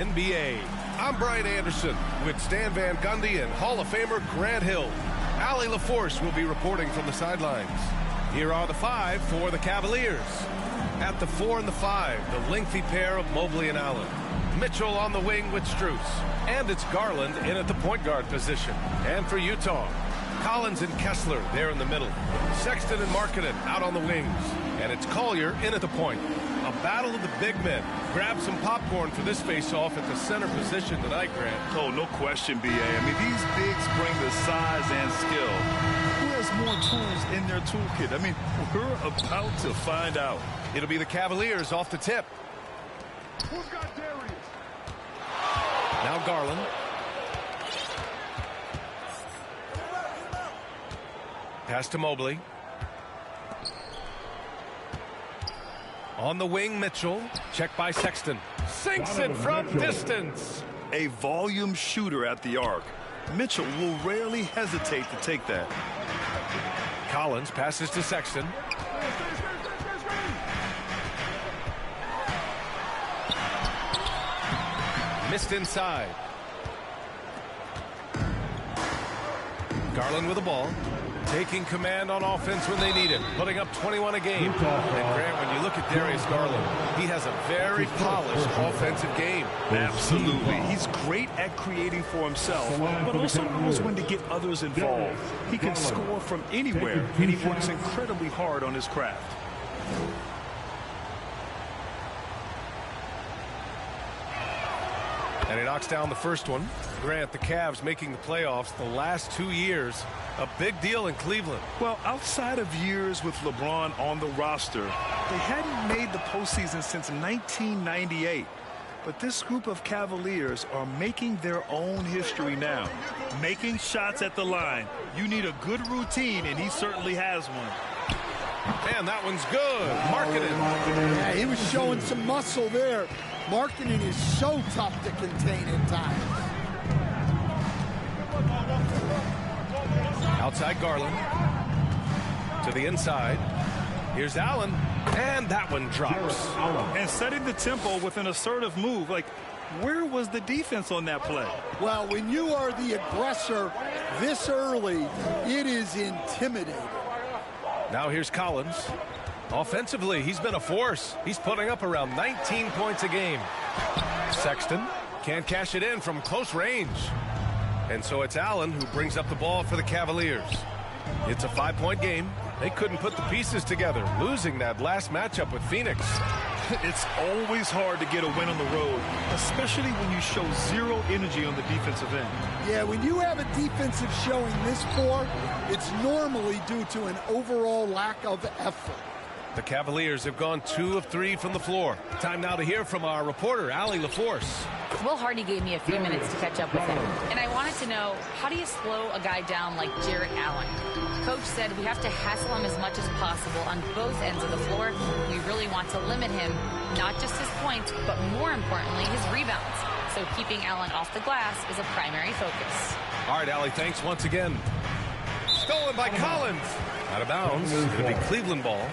NBA. I'm Brian Anderson with Stan Van Gundy and Hall of Famer Grant Hill. Allie LaForce will be reporting from the sidelines. Here are the five for the Cavaliers. At the 4 and the 5, the lengthy pair of Mobley and Allen. Mitchell on the wing with Strus. And it's Garland in at the point guard position. And for Utah, Collins and Kessler there in the middle. Sexton and Markkanen out on the wings. And it's Collier in at the point. A battle of the big men. Grab some popcorn for this face-off at the center position tonight, Grant. Oh, no question, B.A. I mean, these bigs bring the size and skill. Who has more tools in their toolkit? I mean, we're about to find out. It'll be the Cavaliers off the tip. Who's got Darius? Now Garland. Pass to Mobley. On the wing, Mitchell. Check by Sexton. Sinks it from distance. A volume shooter at the arc. Mitchell will rarely hesitate to take that. Collins passes to Sexton. Missed inside. Garland with the ball. Taking command on offense when they need it. Putting up 21 a game. And Grant, when you look at Darius Garland, he has a very polished offensive game. Absolutely. He's great at creating for himself, but also knows when to get others involved. He can score from anywhere, and he works incredibly hard on his craft. And he knocks down the first one. Grant, the Cavs making the playoffs the last 2 years. A big deal in Cleveland. Well, outside of years with LeBron on the roster, they hadn't made the postseason since 1998. But this group of Cavaliers are making their own history now. Making shots at the line. You need a good routine, and he certainly has one. And that one's good. Markkanen. Yeah, he was showing some muscle there. Markkanen is so tough to contain at times. Outside Garland. To the inside. Here's Allen. And that one drops. And setting the tempo with an assertive move. Like, where was the defense on that play? Well, when you are the aggressor this early, it is intimidating. Now here's Collins. Offensively, he's been a force. He's putting up around 19 points a game. Sexton can't cash it in from close range. And so it's Allen who brings up the ball for the Cavaliers. It's a 5-point game. They couldn't put the pieces together, losing that last matchup with Phoenix. It's always hard to get a win on the road, especially when you show zero energy on the defensive end. Yeah, when you have a defensive showing this poor, it's normally due to an overall lack of effort. The Cavaliers have gone 2 of 3 from the floor. Time now to hear from our reporter, Allie LaForce. Will Hardy gave me a few minutes to catch up with him, and I wanted to know, how do you slow a guy down like Jarrett Allen? Coach said we have to hassle him as much as possible on both ends of the floor. We really want to limit him, not just his points, but more importantly, his rebounds. So keeping Allen off the glass is a primary focus. All right, Allie, thanks once again. Stolen by Collins. Out of bounds. It'll be Cleveland ball.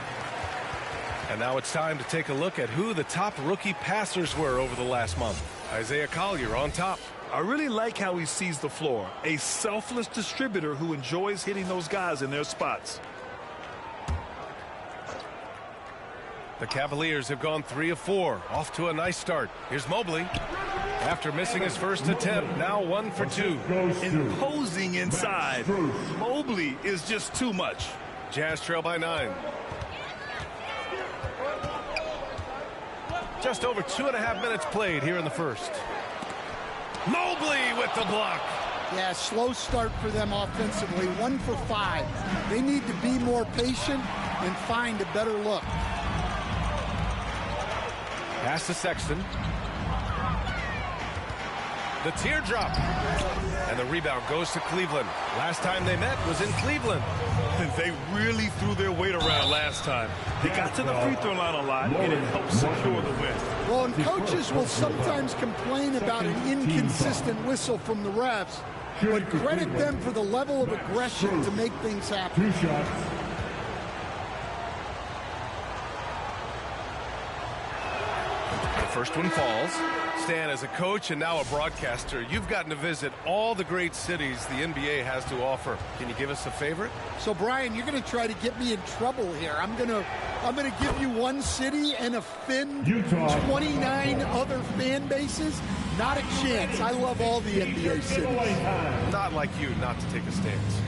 And now it's time to take a look at who the top rookie passers were over the last month. Isaiah Collier on top. I really like how he sees the floor. A selfless distributor who enjoys hitting those guys in their spots. The Cavaliers have gone 3 of 4. Off to a nice start. Here's Mobley. After missing his first attempt, now 1 for 2. Imposing inside. Mobley is just too much. Jazz trail by 9. Just over 2.5 minutes played here in the first. Mobley with the block. Yeah, slow start for them offensively. 1 for 5. They need to be more patient and find a better look. Pass to Sexton. The teardrop. And the rebound goes to Cleveland. Last time they met was in Cleveland. They really threw their weight around last time. They got to the free throw line a lot, and it helped secure the win. Well, and coaches will sometimes complain about an inconsistent whistle from the refs, but credit them for the level of aggression to make things happen. First one falls. Stan, as a coach and now a broadcaster, you've gotten to visit all the great cities the NBA has to offer. Can you give us a favorite? So, Brian, you're going to try to get me in trouble here. I'm going to give you one city and offend 29 other fan bases. Not a chance. I love all the NBA cities. Not like you not to take a stance.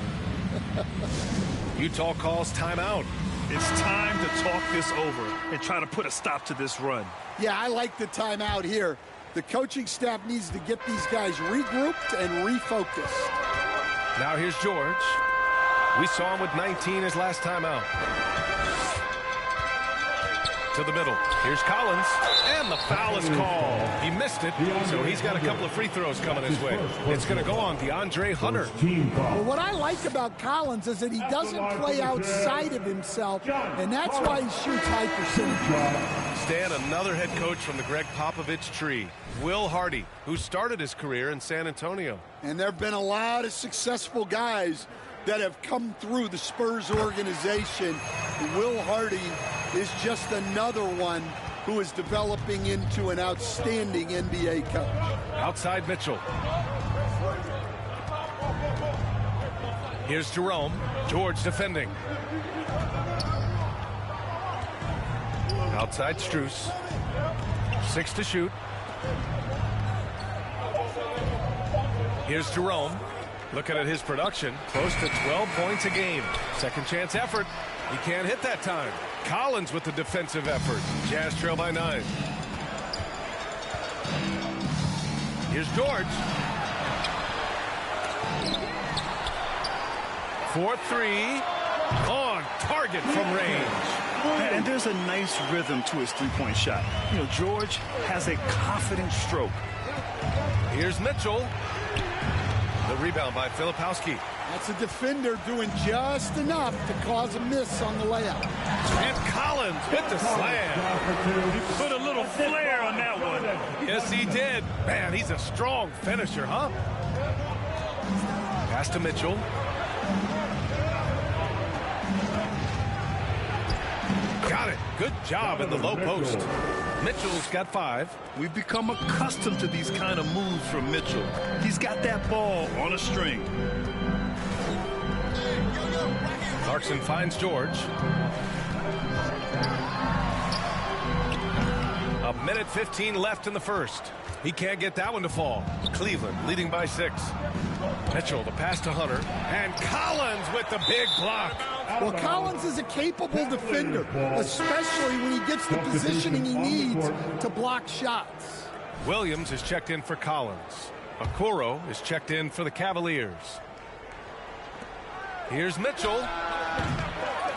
Utah calls timeout. It's time to talk this over and try to put a stop to this run. Yeah, I like the timeout here. The coaching staff needs to get these guys regrouped and refocused. Now here's George. We saw him with 19 his last time out. To the middle. Here's Collins. And the foul is called. He missed it, so he's got a couple of free throws coming his way. It's going to go on DeAndre Hunter. Well, what I like about Collins is that he doesn't play outside of himself, and that's why he shoots high percentage. Stan, another head coach from the Greg Popovich tree, Will Hardy, who started his career in San Antonio. And there have been a lot of successful guys that have come through the Spurs organization. Will Hardy is just another one who is developing into an outstanding NBA coach. Outside Mitchell. Here's Jerome. George defending. Outside Strus. 6 to shoot. Here's Jerome. Looking at his production, close to 12 points a game. Second chance effort. He can't hit that time. Collins with the defensive effort. Jazz trail by 9. Here's George. 4-3. On target from range. And there's a nice rhythm to his three-point shot. You know, George has a confident stroke. Here's Mitchell. The rebound by Filipowski. That's a defender doing just enough to cause a miss on the layup. And Collins with the slam. He put a little flair on that one. Yes, he did. Man, he's a strong finisher, huh? Pass to Mitchell. Got it. Good job in the low post. Mitchell's got 5. We've become accustomed to these kind of moves from Mitchell. He's got that ball on a string. Clarkson finds George. A minute 15 left in the first. He can't get that one to fall. Cleveland leading by 6. Mitchell, the pass to Hunter. And Collins with the big block. Well, Collins is a capable defender, especially when he gets the positioning he needs to block shots. Williams is checked in for Collins. Okoro is checked in for the Cavaliers. Here's Mitchell.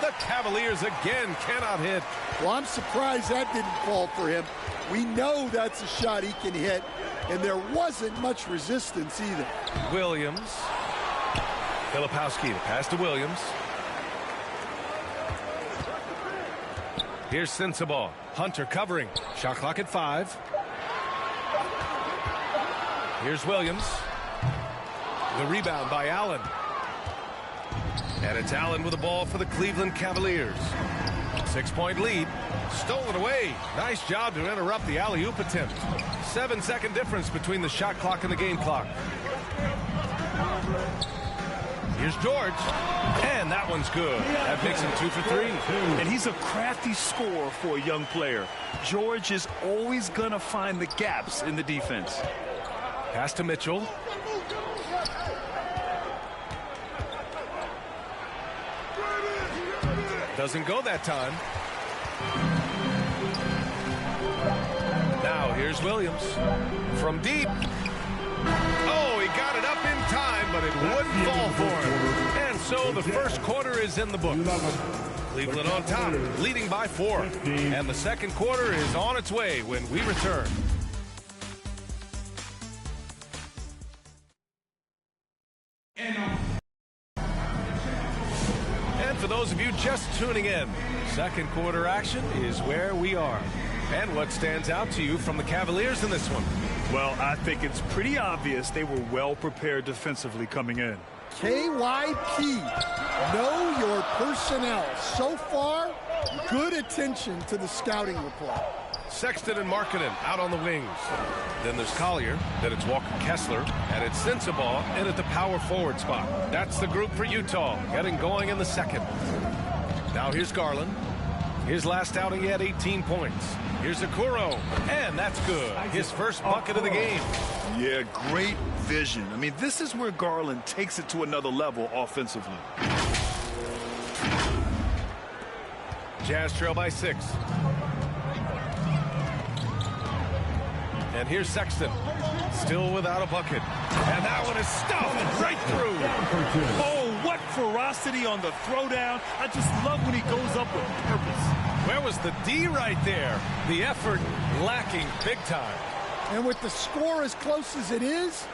The Cavaliers again cannot hit. Well, I'm surprised that didn't fall for him. We know that's a shot he can hit, and there wasn't much resistance either. Williams. Filipowski, the pass to Williams. Here's Sensabaugh. Hunter covering. Shot clock at 5. Here's Williams. The rebound by Allen. And it's Allen with the ball for the Cleveland Cavaliers. 6-point lead. Stolen away. Nice job to interrupt the alley-oop attempt. 7-second difference between the shot clock and the game clock. Here's George. And that one's good. That makes him 2 for 3. And he's a crafty scorer for a young player. George is always going to find the gaps in the defense. Pass to Mitchell. Doesn't go that time. Now here's Williams. From deep. Oh, he got it up in time, but it wouldn't fall for him. And so the first quarter is in the books. Cleveland on top, leading by 4. And the second quarter is on its way when we return. And for those of you just tuning in, second quarter action is where we are. And what stands out to you from the Cavaliers in this one? Well, I think it's pretty obvious they were well prepared defensively coming in. KYP, know your personnel. So far, good attention to the scouting report. Sexton and Markkanen out on the wings. Then there's Collier. Then it's Walker Kessler. And it's Sensabaugh in at the power forward spot. That's the group for Utah, getting going in the second. Now here's Garland. His last outing, he had 18 points. Here's Okoro, and that's good. His first bucket of the game. Yeah, great vision. I mean, this is where Garland takes it to another level offensively. Jazz trail by 6. And here's Sexton, still without a bucket. And that one is stuffed right through. Oh, what ferocity on the throwdown. I just love when he goes up with purpose. Where was the D right there? The effort lacking big time. And with the score as close as it is,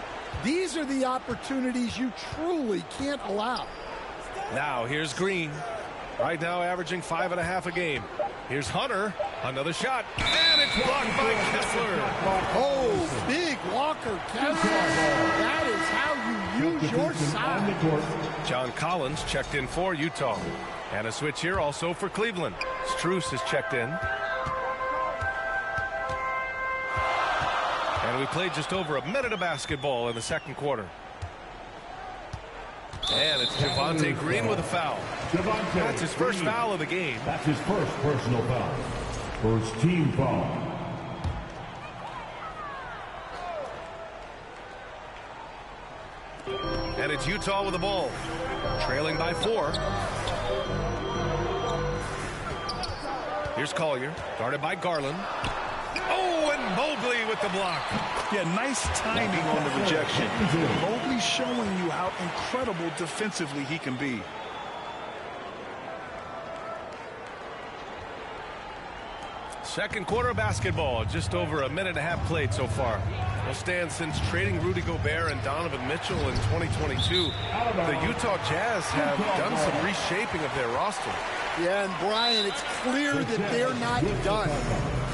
these are the opportunities you truly can't allow. Now here's Green. Right now averaging 5.5 a game. Here's Hunter. Another shot. And it's blocked by Kessler. Oh, big Walker Kessler. That is how you use your size. John Collins checked in for Utah. And a switch here also for Cleveland. Strus has checked in. And we played just over a minute of basketball in the second quarter. And it's Javonte Green with a foul. That's his first foul of the game. That's his first personal foul. First team foul. And it's Utah with the ball. Trailing by 4. Here's Collier, guarded by Garland. Oh, and Mobley with the block. Yeah, nice timing on the rejection. Mobley showing you how incredible defensively he can be. Second quarter of basketball, just over a minute and a half played so far. Will stand since trading Rudy Gobert and Donovan Mitchell in 2022. The Utah Jazz have done some reshaping of their roster. Yeah, and Brian, it's clear that they're not done.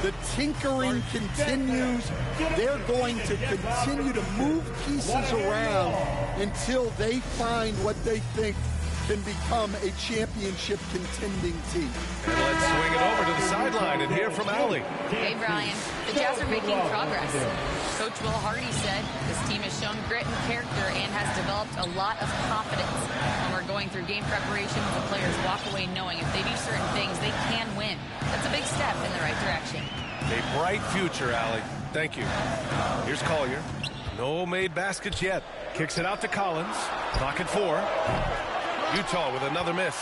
The tinkering continues. They're going to continue to move pieces around until they find what they think can become a championship contending team. And let's swing it over to the sideline and hear from Allie. Hey, Brian. The Jazz are making progress. Coach Will Hardy said this team has shown grit and character and has developed a lot of confidence. When we're going through game preparation, the players walk away knowing if they do certain things, they can win. That's a big step in the right direction. A bright future, Allie. Thank you. Here's Collier. No made baskets yet. Kicks it out to Collins. Clock at 4. Utah with another miss.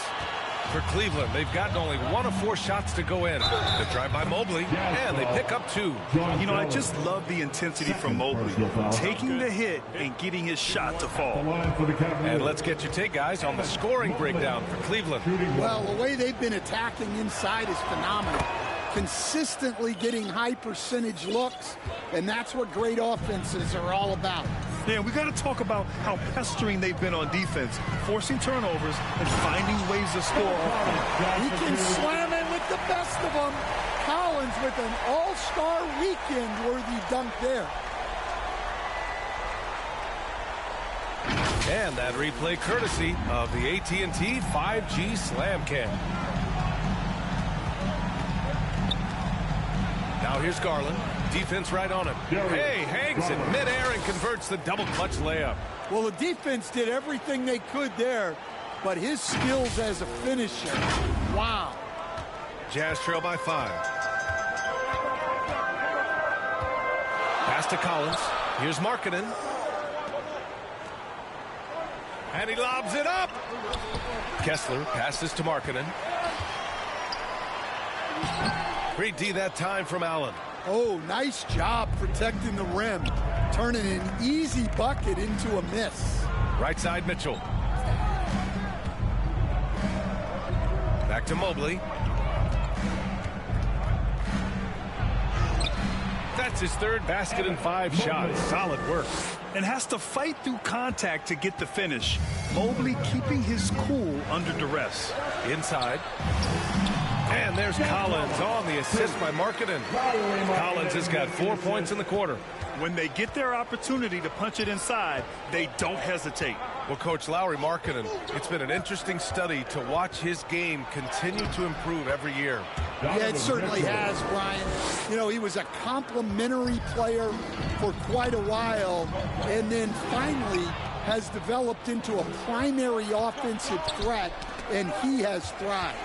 For Cleveland, they've gotten only 1 of 4 shots to go in. The drive by Mobley, and they pick up 2. You know, I just love the intensity from Mobley. Taking the hit and getting his shot to fall. And let's get your take, guys, on the scoring breakdown for Cleveland. Well, the way they've been attacking inside is phenomenal. Consistently getting high percentage looks, and that's what great offenses are all about. Yeah, we got to talk about how pestering they've been on defense, forcing turnovers and finding ways to score. He can slam it with the best of them. Collins with an all-star weekend-worthy dunk there. And that replay courtesy of the AT&T 5G Slam Cam. Now here's Garland. Defense right on him. Hey, hangs in midair and converts the double clutch layup. Well, the defense did everything they could there, but his skills as a finisher, wow. Jazz trail by 5. Pass to Collins. Here's Markkanen. And he lobs it up. Kessler passes to Markkanen. Great D that time from Allen. Oh, nice job protecting the rim, turning an easy bucket into a miss. Right side, Mitchell. Back to Mobley. That's his 3rd basket in 5 shots. Solid work. And has to fight through contact to get the finish. Mobley keeping his cool under duress. Inside. And there's Collins on the assist by Markkanen. Collins has got 4 points in the quarter. When they get their opportunity to punch it inside, they don't hesitate. Well, Coach Lauri Markkanen, it's been an interesting study to watch his game continue to improve every year. Yeah, it certainly has, Brian. You know, he was a complimentary player for quite a while, and then finally has developed into a primary offensive threat, and he has thrived.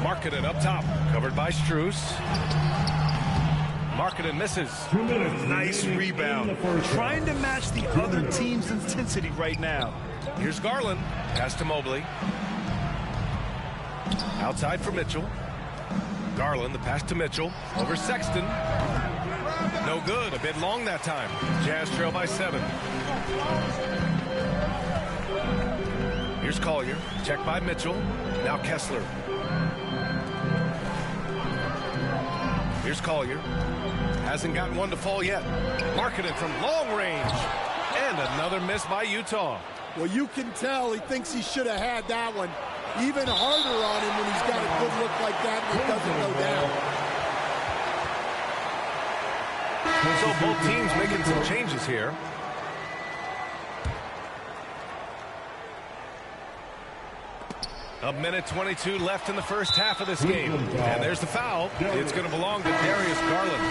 Markkanen up top, covered by Strus. Markkanen misses. 2 minutes. Nice rebound. Trying to match the other team's intensity right now. Here's Garland. Pass to Mobley. Outside for Mitchell. Garland, the pass to Mitchell. Over Sexton. No good. A bit long that time. Jazz trail by 7. Here's Collier. Check by Mitchell. Now Kessler. Here's Collier. Hasn't gotten one to fall yet. Markkanen from long range. And another miss by Utah. Well, you can tell he thinks he should have had that one. Even harder on him when he's got a good look like that and it doesn't go down. So both teams making some changes here. A minute 22 left in the first half of this game. And there's the foul. It's going to belong to Darius Garland.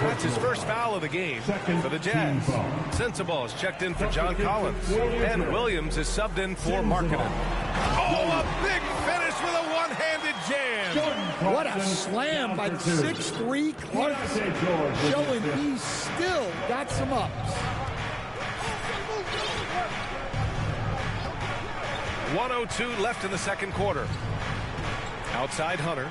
That's his first foul of the game for the Jazz. Sensabaugh is checked in for John Collins. And Williams is subbed in for Markkanen. Oh, a big finish with a one-handed jam. What a slam by the 6'3" Clark, showing he's still got some ups. 1:02 left in the second quarter. Outside Hunter.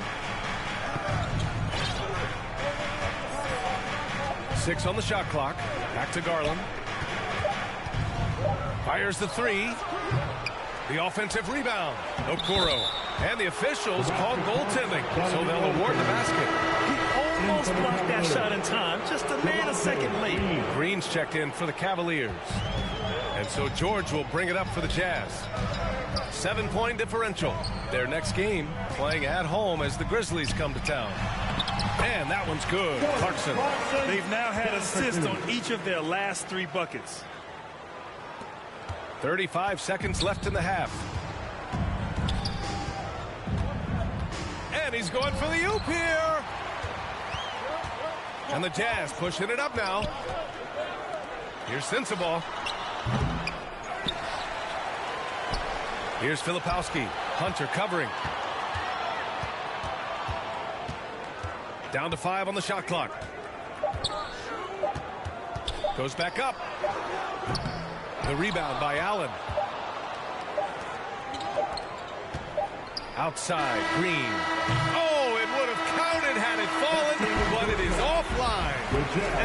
6 on the shot clock. Back to Garland. Fires the 3. The offensive rebound. Okoro. And the officials called goaltending, so they'll award the basket. He almost blocked that shot in time, just a second late. Green's checked in for the Cavaliers. And so George will bring it up for the Jazz. 7-point differential. Their next game playing at home as the Grizzlies come to town. And that one's good. Clarkson. They've now had assists on each of their last 3 buckets. 35 seconds left in the half. And he's going for the oop here. And the Jazz pushing it up now. Here's Sensabaugh. Here's Filipowski. Hunter covering. Down to 5 on the shot clock. Goes back up. The rebound by Allen. Outside, Green. Oh, it would have counted had it fallen, but it is offline.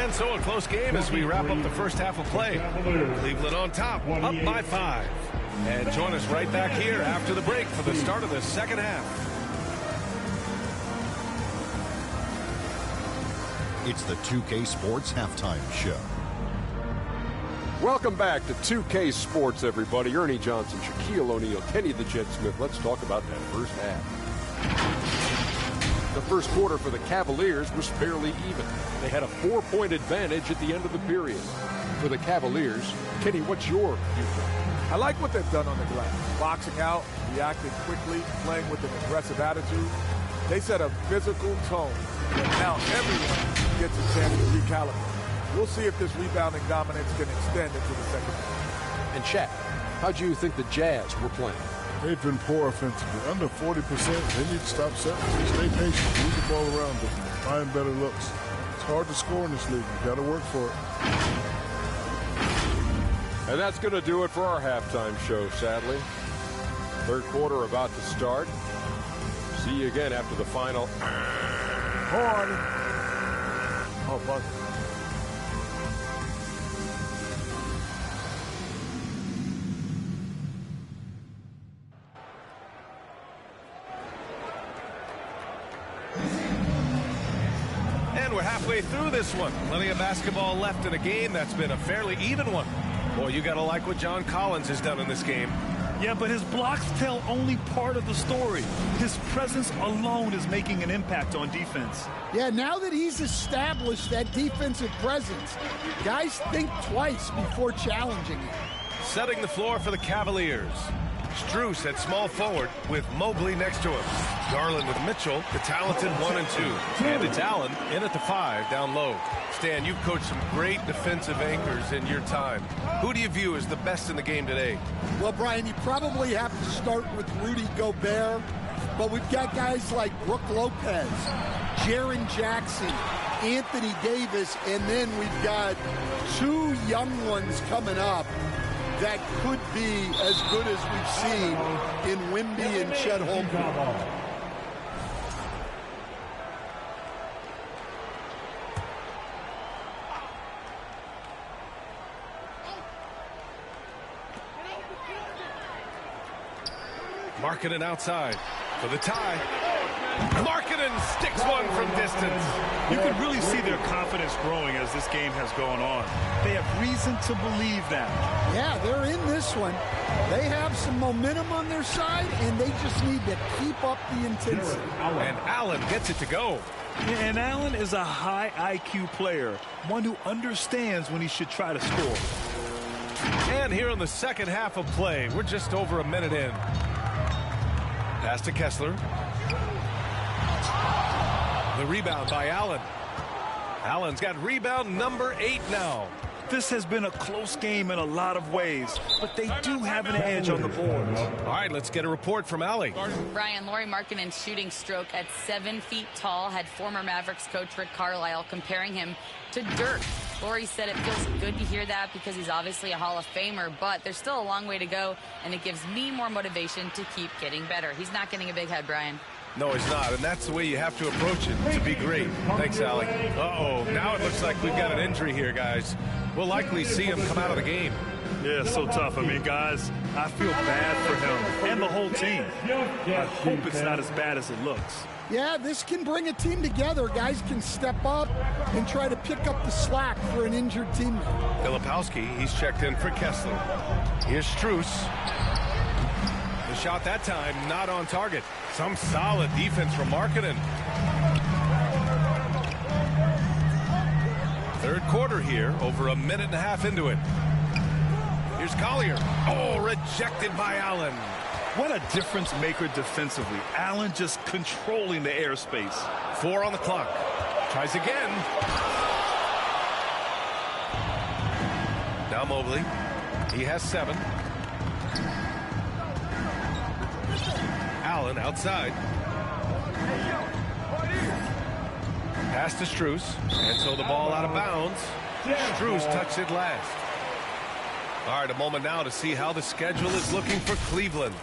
And so a close game as we wrap up the first half of play. Cleveland on top, up by 5. And join us right back here after the break for the start of the second half. It's the 2K Sports Halftime Show. Welcome back to 2K Sports, everybody. Ernie Johnson, Shaquille O'Neal, Kenny the Jet Smith. Let's talk about that first half. The first quarter for the Cavaliers was fairly even. They had a 4-point advantage at the end of the period. For the Cavaliers, Kenny, what's your viewpoint? I like what they've done on the glass. Boxing out, reacting quickly, playing with an aggressive attitude. They set a physical tone that now everyone gets a chance to recalibrate. We'll see if this rebounding dominance can extend into the second half. And Shaq, how do you think the Jazz were playing? They've been poor offensively. Under 40%, they need to stop settling. Stay patient, move the ball around, but find better looks. It's hard to score in this league. You got to work for it. And that's going to do it for our halftime show, sadly. Third quarter about to start. See you again after the final. Horn. Oh, buzzer. And we're halfway through this one. Plenty of basketball left in a game that's been a fairly even one. Boy, you got to like what John Collins has done in this game. Yeah, but his blocks tell only part of the story. His presence alone is making an impact on defense. Yeah, now that he's established that defensive presence, guys think twice before challenging him. Setting the floor for the Cavaliers. Strus at small forward with Mobley next to him. Garland with Mitchell, the talented 1 and 2. And it's Allen in at the 5 down low. Stan, you've coached some great defensive anchors in your time. Who do you view as the best in the game today? Well, Brian, you probably have to start with Rudy Gobert, but we've got guys like Brook Lopez, Jaren Jackson, Anthony Davis, and then we've got 2 young ones coming up that could be as good as we've seen in Wemby and Chet Holmgren. Markkanen outside for the tie. Markkanen sticks one from distance. You can really see their confidence growing as this game has gone on. They have reason to believe that. Yeah, they're in this one. They have some momentum on their side, and they just need to keep up the intensity. And Allen gets it to go. And Allen is a high IQ player, one who understands when he should try to score. And here in the second half of play, we're just over a minute in. Pass to Kessler. The rebound by Allen. Allen's got rebound number 8 now. This has been a close game in a lot of ways, but they do have an edge on the boards. All right, let's get a report from Allie. Brian, Lauri Markkanen's shooting stroke at 7 feet tall had former Mavericks coach Rick Carlisle comparing him to dirt. Lauri said it feels good to hear that because he's obviously a Hall of Famer, but there's still a long way to go, and it gives me more motivation to keep getting better. He's not getting a big head, Brian. No, he's not, and that's the way you have to approach it to be great. Thanks, Allie. Uh-oh, now it looks like we've got an injury here, guys. We'll likely see him come out of the game. Yeah, so tough. I mean, guys, I feel bad for him and the whole team. I hope it's not as bad as it looks. Yeah, this can bring a team together. Guys can step up and try to pick up the slack for an injured teammate. Filipowski, he's checked in for Kessler. Here's Strus. The shot that time not on target. Some solid defense from Markkanen. Third quarter here, over a minute and a half into it. Here's Collier. Oh, rejected by Allen. What a difference maker defensively. Allen just controlling the airspace. 4 on the clock. Tries again. Now Mobley. He has 7. Allen outside. Pass to Strus. And so the ball out of bounds. Strus touched it last. All right, a moment now to see how the schedule is looking for Cleveland.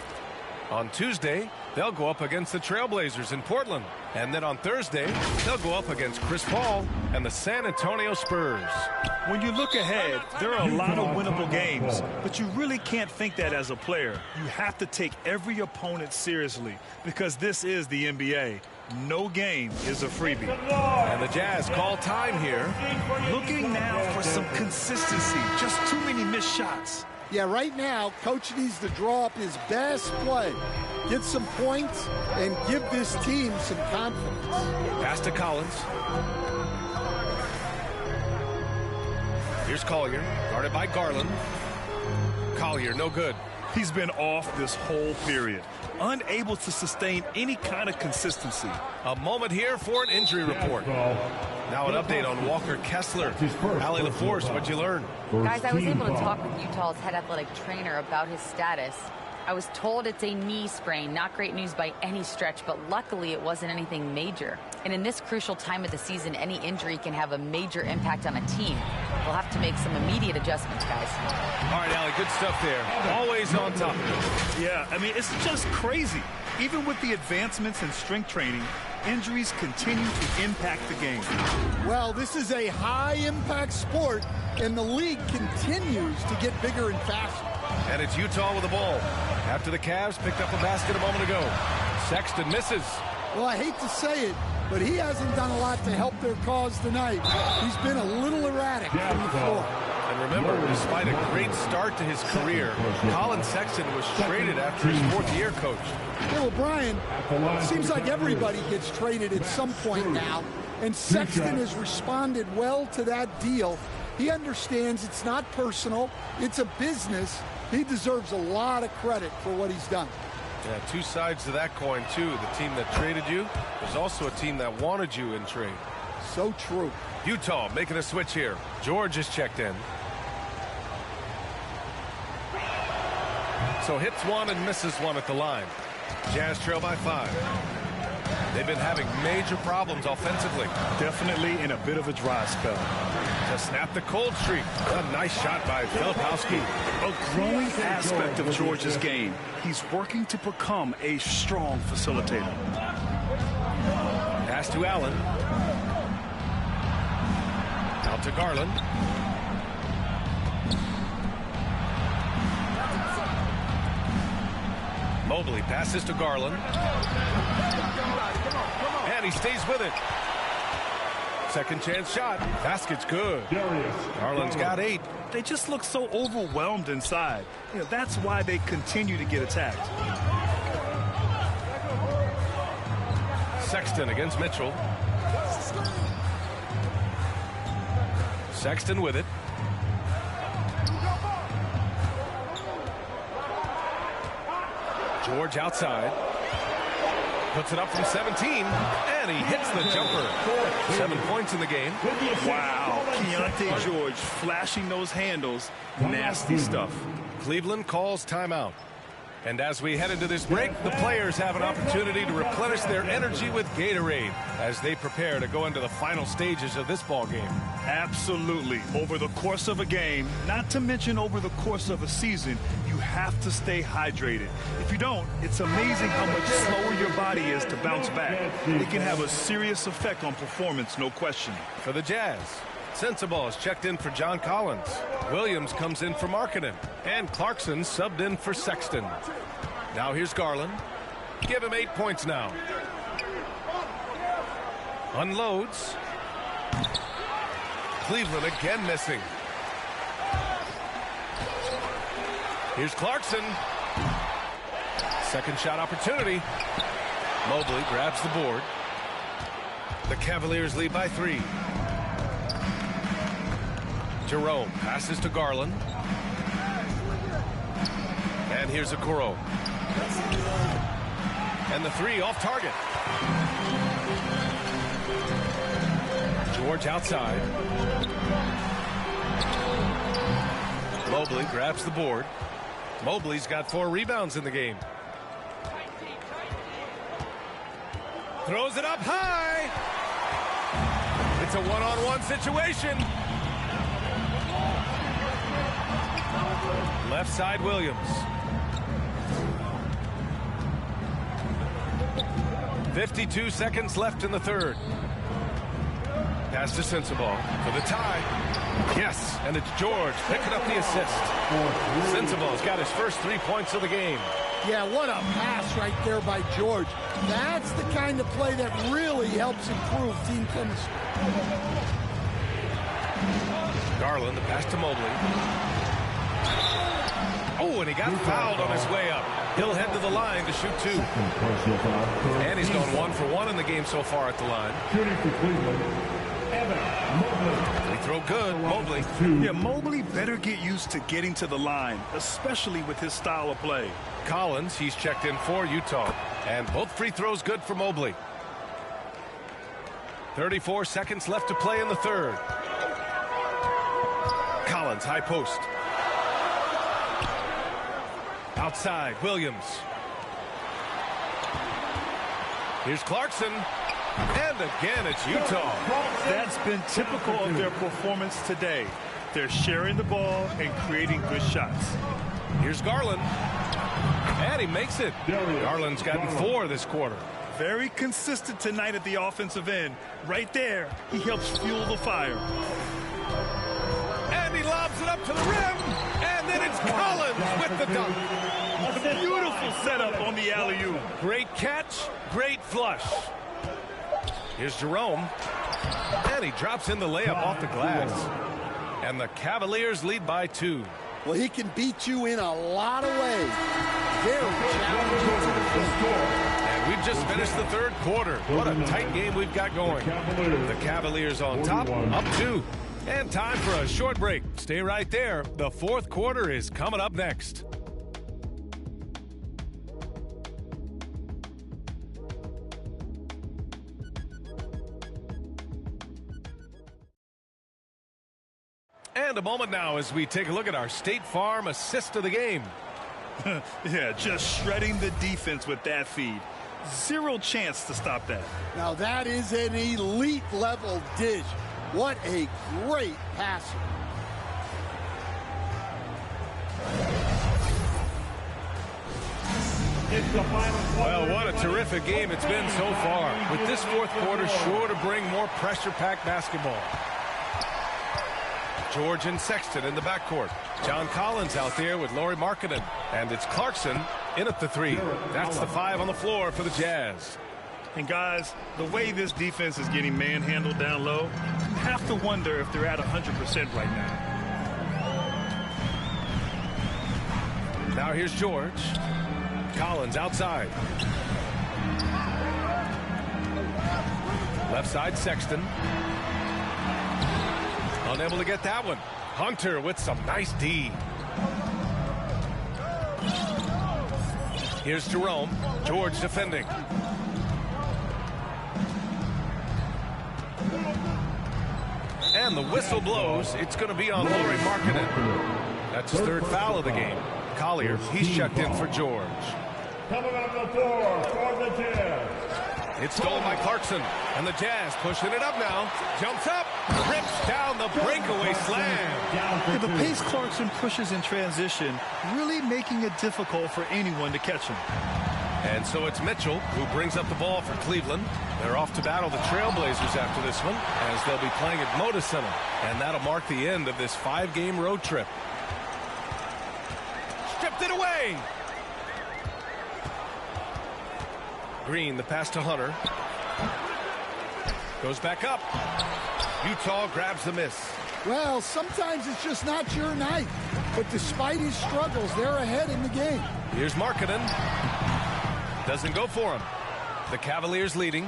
On Tuesday, they'll go up against the Trailblazers in Portland. And then on Thursday, they'll go up against Chris Paul and the San Antonio Spurs. When you look ahead, there are a lot of winnable games, but you really can't think that as a player. You have to take every opponent seriously because this is the NBA. No game is a freebie. And the Jazz call time here. Looking now for some consistency. Just too many missed shots. Yeah, right now, Coach needs to draw up his best play, get some points, and give this team some confidence. Pass to Collins. Here's Collier, guarded by Garland. Collier, no good. He's been off this whole period, unable to sustain any kind of consistency. A moment here for an injury report. Now an update on Walker Kessler. Allie LaForce, what'd you learn? Guys, I was able to talk with Utah's head athletic trainer about his status. I was told it's a knee sprain. Not great news by any stretch, but luckily it wasn't anything major. And in this crucial time of the season, any injury can have a major impact on a team. We'll have to make some immediate adjustments, guys. All right, Allie, good stuff there. Always on top of it. Yeah, I mean, it's just crazy. Even with the advancements in strength training, injuries continue to impact the game. Well, this is a high-impact sport, and the league continues to get bigger and faster. And it's Utah with the ball. After the Cavs picked up a basket a moment ago. Sexton misses. Well, I hate to say it, but he hasn't done a lot to help their cause tonight. He's been a little erratic from the floor. And remember, despite a great start to his career, Colin Sexton was traded after his 4th year, Coach. Yeah, well, Brian, it seems like everybody gets traded at some point now, and Sexton has responded well to that deal. He understands it's not personal, it's a business, He deserves a lot of credit for what he's done. Yeah, two sides to that coin, too. The team that traded you, there's also a team that wanted you in trade. So true. Utah making a switch here. George is checked in. So hits one and misses one at the line. Jazz trail by 5. They've been having major problems offensively. Definitely in a bit of a dry spell. To snap the cold streak. A nice shot by Filipowski. A growing aspect of George's game. He's working to become a strong facilitator. Pass to Allen. Out to Garland. Mobley passes to Garland. And he stays with it. Second chance shot. Basket's good. Garland's got 8. They just look so overwhelmed inside. You know, that's why they continue to get attacked. Sexton against Mitchell. Sexton with it. George outside. Puts it up from 17. And he hits the jumper. 7 points in the game. Wow. Keontae George flashing those handles. Nasty stuff. Cleveland calls timeout. And as we head into this break, the players have an opportunity to replenish their energy with Gatorade as they prepare to go into the final stages of this ball game. Absolutely. Over the course of a game, not to mention over the course of a season, you have to stay hydrated. If you don't, it's amazing how much slower your body is to bounce back. It can have a serious effect on performance, no question. For the Jazz, Sensabaugh is checked in for John Collins. Williams comes in for Markkanen. And Clarkson subbed in for Sexton. Now here's Garland. Give him 8 points now. Unloads. Cleveland again missing. Here's Clarkson. Second shot opportunity. Mobley grabs the board. The Cavaliers lead by 3. Jerome passes to Garland. And here's Okoro. And the 3 off target. George outside. Mobley grabs the board. Mobley's got 4 rebounds in the game. Throws it up high. It's a one-on-one situation. Left side, Williams. 52 seconds left in the third. Pass to Sensabaugh for the tie. Yes, and it's George picking up the assist. Sensabaugh's got his first 3 points of the game. Yeah, what a pass right there by George. That's the kind of play that really helps improve team chemistry. Garland, the pass to Mobley. Oh, and he got fouled on his way up. He'll head to the line to shoot 2. And he's gone 1 for 1 in the game so far at the line. Shooting for Cleveland, Evan They throw good, Mobley. Yeah, Mobley better get used to getting to the line, especially with his style of play. Collins, he's checked in for Utah. And both free throws good for Mobley. 34 seconds left to play in the third. Collins, high post. Outside, Williams. Here's Clarkson. And again, it's Utah. That's been typical of their performance today. They're sharing the ball and creating good shots. Here's Garland. And he makes it. Garland's gotten 4 this quarter. Very consistent tonight at the offensive end. Right there, he helps fuel the fire. And he lobs it up to the rim. And then it's Collins with the dunk. A beautiful setup on the alley-oop. Great catch, great flush. Here's Jerome. And he drops in the layup off the glass. And the Cavaliers lead by 2. Well, he can beat you in a lot of ways. Very challenging to defend. And we've just finished the third quarter. What a tight game we've got going. The Cavaliers on top, up 2. And time for a short break. Stay right there. The fourth quarter is coming up next. And a moment now as we take a look at our State Farm assist of the game. Yeah, just shredding the defense with that feed. Zero chance to stop that. Now that is an elite level dish. What a great passer. Well, what a terrific game it's been so far. With this fourth quarter sure to bring more pressure-packed basketball. George and Sexton in the backcourt. John Collins out there with Lauri Markkanen. And it's Clarkson in at the three. That's the 5 on the floor for the Jazz. And guys, the way this defense is getting manhandled down low, you have to wonder if they're at 100% right now. Now here's George. Collins outside. Left side Sexton. Unable to get that one. Hunter with some nice D. Here's Jerome. George defending. And the whistle blows. It's going to be on Lauri Markkanen. That's his third foul of the game. Collier, he's checked in for George. Coming on the floor for the Jazz. It's stolen by Clarkson. And the Jazz pushing it up now. Jumps up. Rips down the breakaway slam. Yeah, the pace Clarkson pushes in transition, really making it difficult for anyone to catch him. And so it's Mitchell who brings up the ball for Cleveland. They're off to battle the Trailblazers after this one, as they'll be playing at Moda Center. And that'll mark the end of this 5-game road trip. Stripped it away. Green, the pass to Hunter. Goes back up. Utah grabs the miss. Well, sometimes it's just not your night. But despite his struggles, they're ahead in the game. Here's Markkanen. Doesn't go for him. The Cavaliers leading.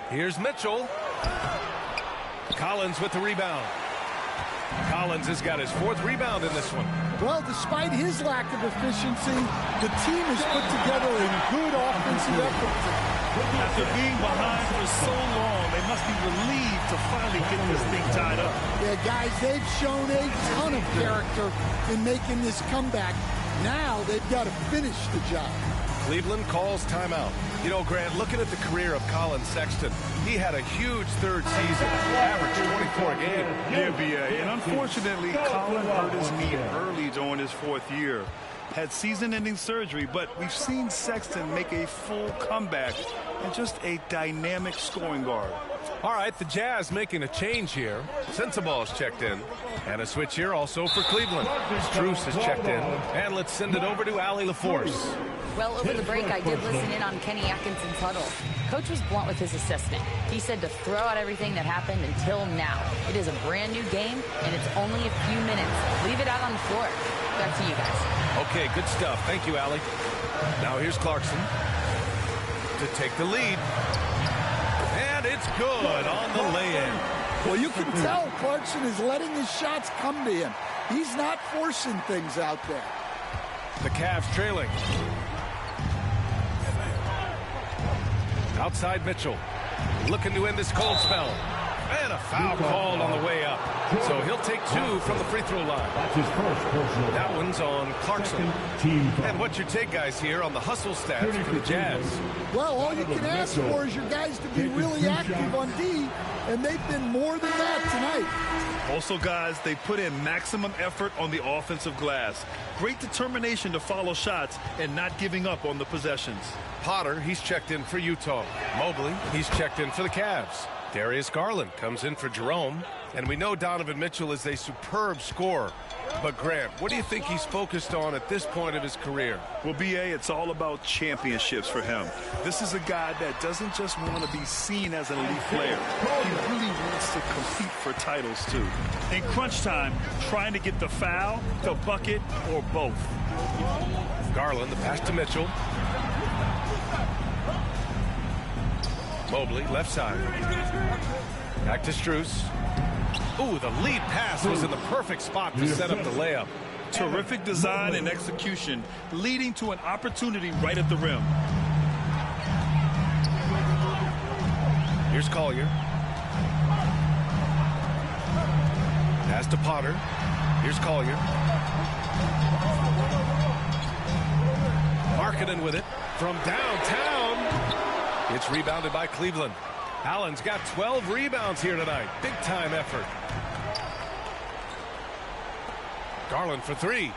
Here's Mitchell. Collins with the rebound. Collins has got his 4th rebound in this one. Well, despite his lack of efficiency, the team has put together a good offensive effort. After being behind for so long, they must be relieved to finally get this thing tied up. Yeah, guys, they've shown a ton of character in making this comeback. Now they've got to finish the job. Cleveland calls timeout. You know, Grant, looking at the career of Colin Sexton, he had a huge third season, averaged 24 a game. Yeah, B.A. And unfortunately, Colin hurt his knee early during his 4th year. Had season-ending surgery, but we've seen Sexton make a full comeback and just a dynamic scoring guard. All right, the Jazz making a change here. Sensaball's checked in. And a switch here also for Cleveland. Strus is checked in. And let's send it over to Allie LaForce. Well, over the break, I did listen in on Kenny Atkinson's huddle. Coach was blunt with his assessment. He said to throw out everything that happened until now. It is a brand new game, and it's only a few minutes. Leave it out on the floor. Back to you guys. Okay, good stuff. Thank you, Allie. Now here's Clarkson to take the lead. And it's good on the lay-in. Well, you can tell Clarkson is letting his shots come to him. He's not forcing things out there. The Cavs trailing. Outside Mitchell. Looking to end this cold spell. And a foul called on the way up. So he'll take 2 from the free throw line. That's his first personal. That one's on Clarkson. And what's your take, guys, here on the hustle stats for the Jazz? Well, all you can ask for is your guys to be really active on D, and they've been more than that tonight. Also, guys, they put in maximum effort on the offensive glass. Great determination to follow shots and not giving up on the possessions. Potter, he's checked in for Utah. Mobley, he's checked in for the Cavs. Darius Garland comes in for Jerome. And we know Donovan Mitchell is a superb scorer. But, Grant, what do you think he's focused on at this point of his career? Well, B.A., it's all about championships for him. This is a guy that doesn't just want to be seen as an elite player. He really wants to compete for titles, too. In crunch time, trying to get the foul, the bucket, or both. Garland, the pass to Mitchell. Mobley, left side. Back to Strus. Ooh, the lead pass was in the perfect spot to set up the layup. Terrific design and execution, leading to an opportunity right at the rim. Here's Collier. Pass to Potter. Here's Collier. Markkanen with it from downtown. It's rebounded by Cleveland. Allen's got 12 rebounds here tonight. Big time effort. Garland for three.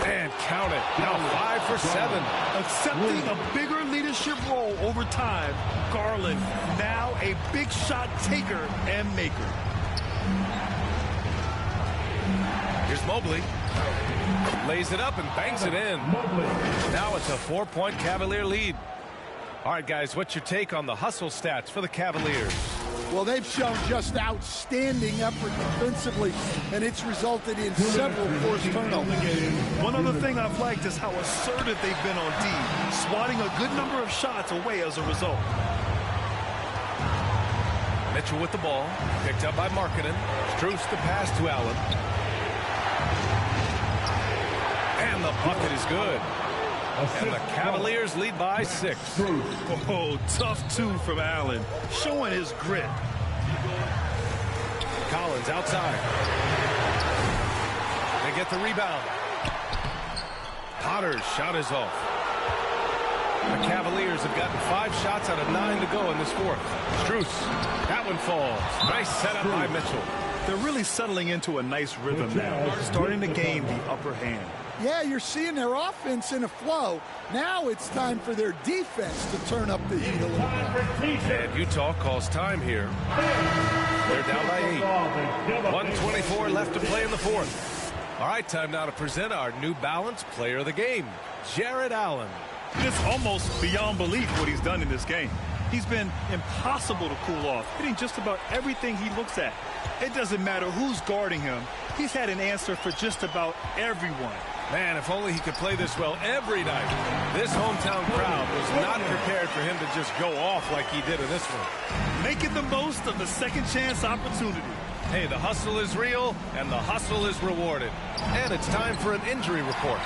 And count it. Now 5 for 7. Accepting a bigger leadership role over time, Garland now a big shot taker and maker. Here's Mobley. Lays it up and bangs it in. Now it's a 4-point Cavalier lead. All right, guys, what's your take on the hustle stats for the Cavaliers? Well, they've shown just outstanding effort defensively, and it's resulted in several forced turnovers. One other thing I've liked is how assertive they've been on D, swatting a good number of shots away as a result. Mitchell with the ball, picked up by Markkanen. Strus the pass to Allen. And the bucket is good. And the Cavaliers lead by 6. Oh, tough 2 from Allen, showing his grit. Collins outside. They get the rebound. Potter's shot is off. The Cavaliers have gotten 5 shots out of 9 to go in this fourth. Strus, that one falls. Nice setup by Mitchell. They're really settling into a nice rhythm now, starting to gain the upper hand. Yeah, you're seeing their offense in a flow. Now it's time for their defense to turn up the heat a little bit. And Utah calls time here. They're down by 8. 1:24 left to play in the fourth. All right, time now to present our New Balance player of the game, Jared Allen. It's almost beyond belief what he's done in this game. He's been impossible to cool off, hitting just about everything he looks at. It doesn't matter who's guarding him. He's had an answer for just about everyone. Man, if only he could play this well every night. This hometown crowd was not prepared for him to just go off like he did in this one. Making the most of the second chance opportunity. Hey, the hustle is real, and the hustle is rewarded. And it's time for an injury report.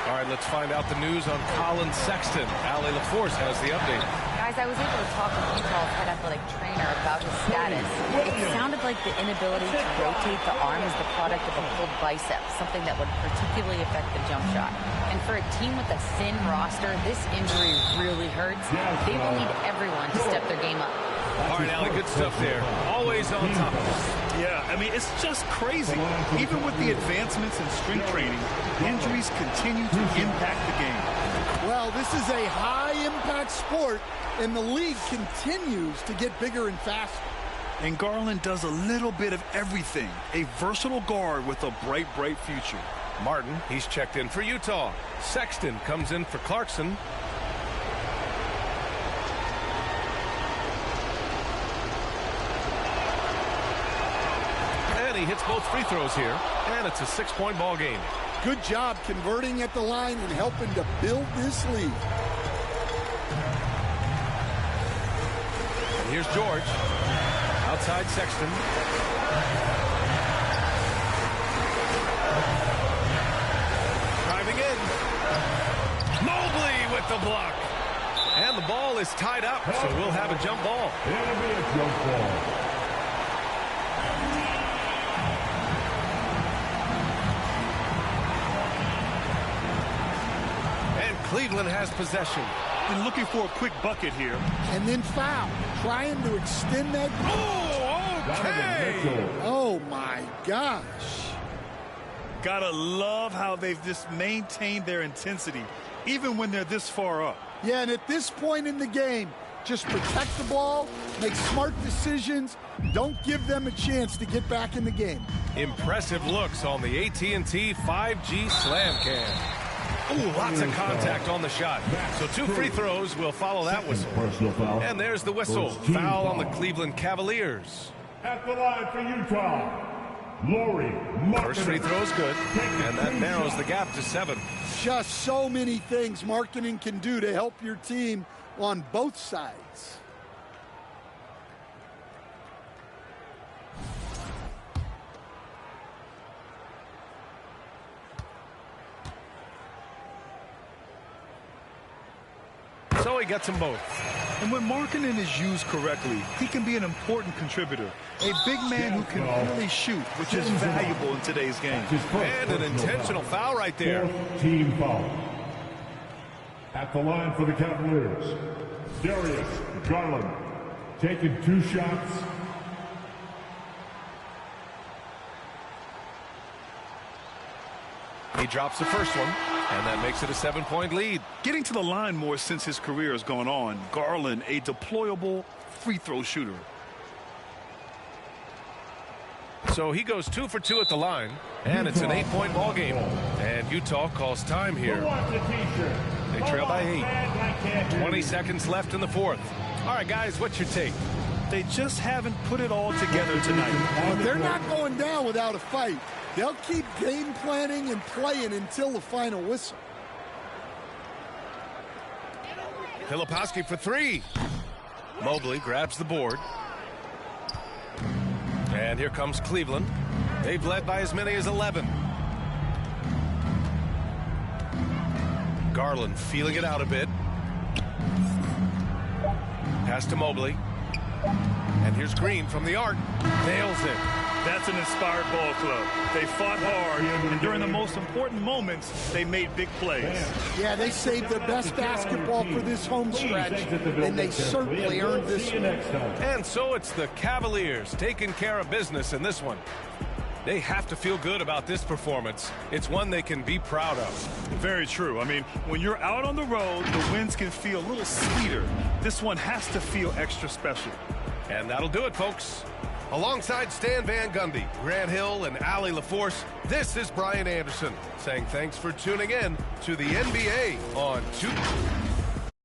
All right, let's find out the news on Colin Sexton. Allie LaForce has the update. Guys, I was able to talk with Utah's head athletic trainer about his status. It sounded like the inability to rotate the arm is the product of a pulled bicep, something that would particularly affect the jump shot. And for a team with a thin roster, this injury really hurts. They will need everyone to step their game up. All right, Allie, good stuff there. Always on top of us. Yeah, I mean, it's just crazy. Even with the advancements in strength training, injuries continue to impact the game. Well, this is a high-impact sport, and the league continues to get bigger and faster. And Garland does a little bit of everything. A versatile guard with a bright, bright future. Martin, he's checked in for Utah. Sexton comes in for Clarkson. And he hits both free throws here. And it's a 6-point ball game. Good job converting at the line and helping to build this lead. And here's George. Outside Sexton. Driving in. Mobley with the block. And the ball is tied up, so we'll have a jump ball. It'll be a jump ball. Cleveland has possession. And looking for a quick bucket here. And then foul. Trying to extend that. Oh, okay. Oh, my gosh. Gotta love how they've just maintained their intensity, even when they're this far up. Yeah, and at this point in the game, just protect the ball, make smart decisions, don't give them a chance to get back in the game. Impressive looks on the AT&T 5G Slam Cam. Ooh, lots of contact on the shot. So 2 free throws will follow that whistle. And there's the whistle. Foul on the Cleveland Cavaliers. At the line for Utah, Laurie Markkanen. First free throw is good, and that narrows the gap to 7. Just so many things Markkanen can do to help your team on both sides. So he gets them both. And when Markkanen is used correctly, he can be an important contributor. A big man who can really shoot, which is valuable in today's game. And an intentional foul right there. Fourth team foul. At the line for the Cavaliers, Darius Garland, taking 2 shots. He drops the first one, and that makes it a 7-point lead. Getting to the line more since his career has gone on. Garland, a deployable free throw shooter. So he goes 2 for 2 at the line, and it's an 8-point ball game. And Utah calls time here. They trail by 8. 20 seconds left in the fourth. All right, guys, what's your take? They just haven't put it all together tonight. They're not going down without a fight. They'll keep game planning and playing until the final whistle. Filipowski for 3. Mobley grabs the board. And here comes Cleveland. They've led by as many as 11. Garland feeling it out a bit. Pass to Mobley. And here's Green from the arc. Nails it. That's an inspired ball club. They fought hard, and during the most important moments, they made big plays. Yeah, they saved their best basketball for this home stretch, and they certainly earned this one. And so it's the Cavaliers taking care of business in this one. They have to feel good about this performance. It's one they can be proud of. Very true. I mean, when you're out on the road, the wins can feel a little sweeter. This one has to feel extra special. And that'll do it, folks. Alongside Stan Van Gundy, Grant Hill, and Allie LaForce, this is Brian Anderson saying thanks for tuning in to the NBA on 2K.